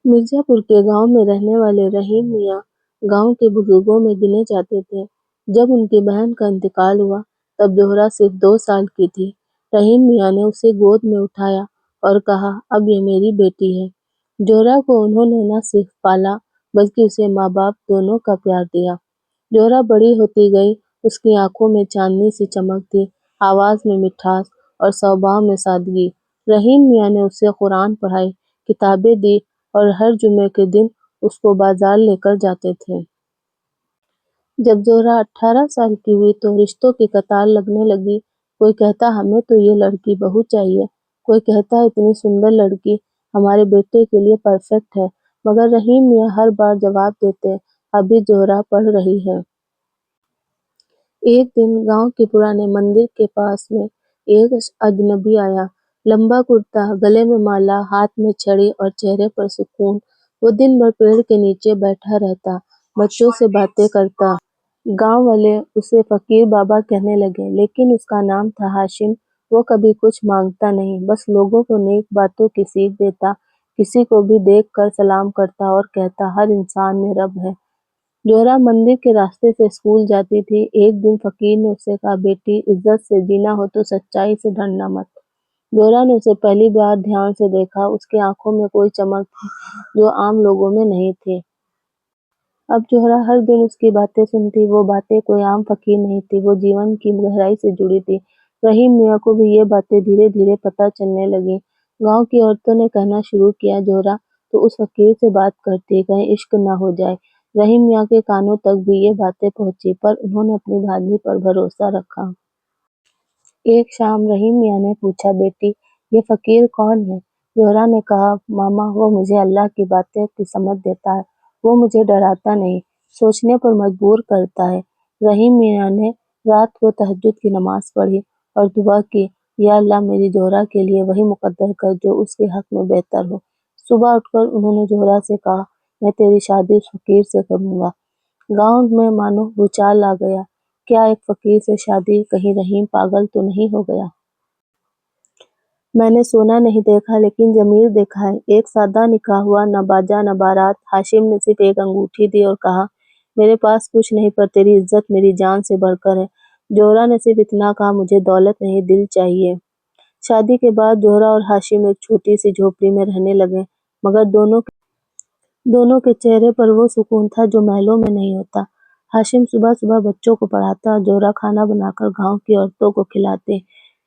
مرزا پور کے گاؤں میں رہنے والے رحیم میاں گاؤں کے بزرگوں میں گنے جاتے تھے۔ جب ان کی بہن کا انتقال ہوا تب زہرہ صرف 2 سال کی تھی۔ رحیم میاں نے اسے گود میں اٹھایا اور کہا، اب یہ میری بیٹی ہے۔ زہرہ کو انہوں نے نہ صرف پالا بلکہ اسے ماں باپ دونوں کا پیار دیا۔ زہرہ بڑی ہوتی گئی، اس کی آنکھوں میں چاندنی سی چمک تھی، آواز میں مٹھاس اور سوبھاؤ میں سادگی۔ رحیم میاں نے اسے قرآن پڑھائی، کتابیں دی اور ہر جمعے کے دن اس کو بازار لے کر جاتے تھے۔ جب زہرہ 18 سال کی ہوئی تو رشتوں کی قطار لگنے لگی۔ کوئی کہتا ہمیں تو یہ لڑکی بہو چاہیے، کوئی کہتا اتنی سندر لڑکی ہمارے بیٹے کے لیے پرفیکٹ ہے، مگر رحیم میاں ہر بار جواب دیتے، ابھی زہرہ پڑھ رہی ہے۔ ایک دن گاؤں کے پرانے مندر کے پاس میں ایک اجنبی آیا، لمبا کرتا، گلے میں مالا، ہاتھ میں چھڑی اور چہرے پر سکون۔ وہ دن بھر پیڑ کے نیچے بیٹھا رہتا، بچوں سے باتیں کرتا۔ گاؤں والے اسے فقیر بابا کہنے لگے، لیکن اس کا نام تھا ہاشم۔ وہ کبھی کچھ مانگتا نہیں، بس لوگوں کو نیک باتوں کی سیکھ دیتا، کسی کو بھی دیکھ کر سلام کرتا اور کہتا، ہر انسان میں رب ہے۔ زہرہ مندر کے راستے سے اسکول جاتی تھی۔ ایک دن فقیر نے اسے کہا، بیٹی، عزت سے جینا ہو تو سچائی سے ڈرنا مت۔ زہرہ نے اسے پہلی بار دھیان سے دیکھا، اس کی آنکھوں میں کوئی چمک تھی جو عام لوگوں میں نہیں تھی۔ اب زہرہ ہر دن اس کی باتیں سنتی، وہ باتیں کوئی عام فقیر نہیں تھی، وہ جیون کی گہرائی سے جڑی تھی۔ رحیم میاں کو بھی یہ باتیں دھیرے دھیرے پتہ چلنے لگیں۔ گاؤں کی عورتوں نے کہنا شروع کیا، زہرہ تو اس فقیر سے بات کرتی، کہیں عشق نہ ہو جائے۔ رحیم میاں کے کانوں تک بھی یہ باتیں پہنچی، پر انہوں نے اپنی بھانجی پر بھروسہ رکھا۔ ایک شام رحیم میاں نے پوچھا، بیٹی، یہ فقیر کون ہے؟ زہرہ نے کہا، ماما، وہ مجھے اللہ کی باتیں کی سمجھ دیتا ہے، وہ مجھے ڈراتا نہیں، سوچنے پر مجبور کرتا ہے۔ رحیم میاں نے رات کو تہجد کی نماز پڑھی اور دعا کی، یا اللہ، میری زہرہ کے لیے وہی مقدر کر جو اس کے حق میں بہتر ہو۔ صبح اٹھ کر انہوں نے زہرہ سے کہا، میں تیری شادی اس فقیر سے کروں گا۔ گاؤں میں مانو بھوچال آ گیا، کیا ایک فقیر سے شادی؟ کہیں رحیم پاگل تو نہیں ہو گیا؟ میں نے سونا نہیں دیکھا لیکن ضمیر دیکھا ہے۔ ایک سادہ نکاح ہوا، نہ باجا نہ بارات۔ ہاشم نے صرف ایک انگوٹھی دی اور کہا، میرے پاس کچھ نہیں پر تیری عزت میری جان سے بڑھ کر ہے۔ زہرہ نے صرف اتنا کہا، مجھے دولت نہیں، دل چاہیے۔ شادی کے بعد زہرہ اور ہاشم ایک چھوٹی سی جھوپڑی میں رہنے لگے، مگر دونوں کے چہرے پر وہ سکون تھا جو محلوں میں نہیں ہوتا۔ ہاشم صبح صبح بچوں کو پڑھاتا، زہرہ کھانا بنا کر گاؤں کی عورتوں کو کھلاتے۔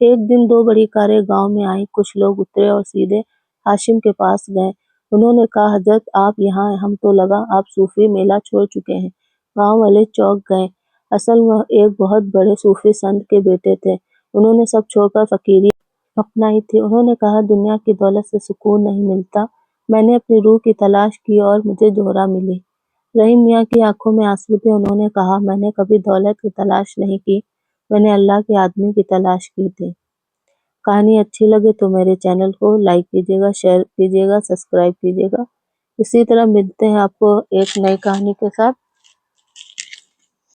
ایک دن 2 بڑی کاریں گاؤں میں آئیں، کچھ لوگ اترے اور سیدھے ہاشم کے پاس گئے۔ انہوں نے کہا، حضرت آپ یہاں ہیں، ہم تو لگا آپ صوفی میلہ چھوڑ چکے ہیں۔ گاؤں والے چونک گئے، اصل وہ ایک بہت بڑے صوفی سنت کے بیٹے تھے، انہوں نے سب چھوڑ کر فقیری اپنائی تھی۔ انہوں نے کہا، دنیا کی دولت سے سکون نہیں ملتا، میں نے اپنی روح کی تلاش کی اور مجھے زہرہ ملی۔ رحیم میاں کی آنکھوں میں آنسو تھے، انہوں نے کہا، میں نے کبھی دولت کی تلاش نہیں کی، میں نے اللہ کے آدمی کی تلاش کی تھی۔ کہانی اچھی لگے تو میرے چینل کو لائک کیجیے گا، شیئر کیجیے گا، سبسکرائب کیجیے گا۔ اسی طرح ملتے ہیں آپ کو ایک نئی کہانی کے ساتھ۔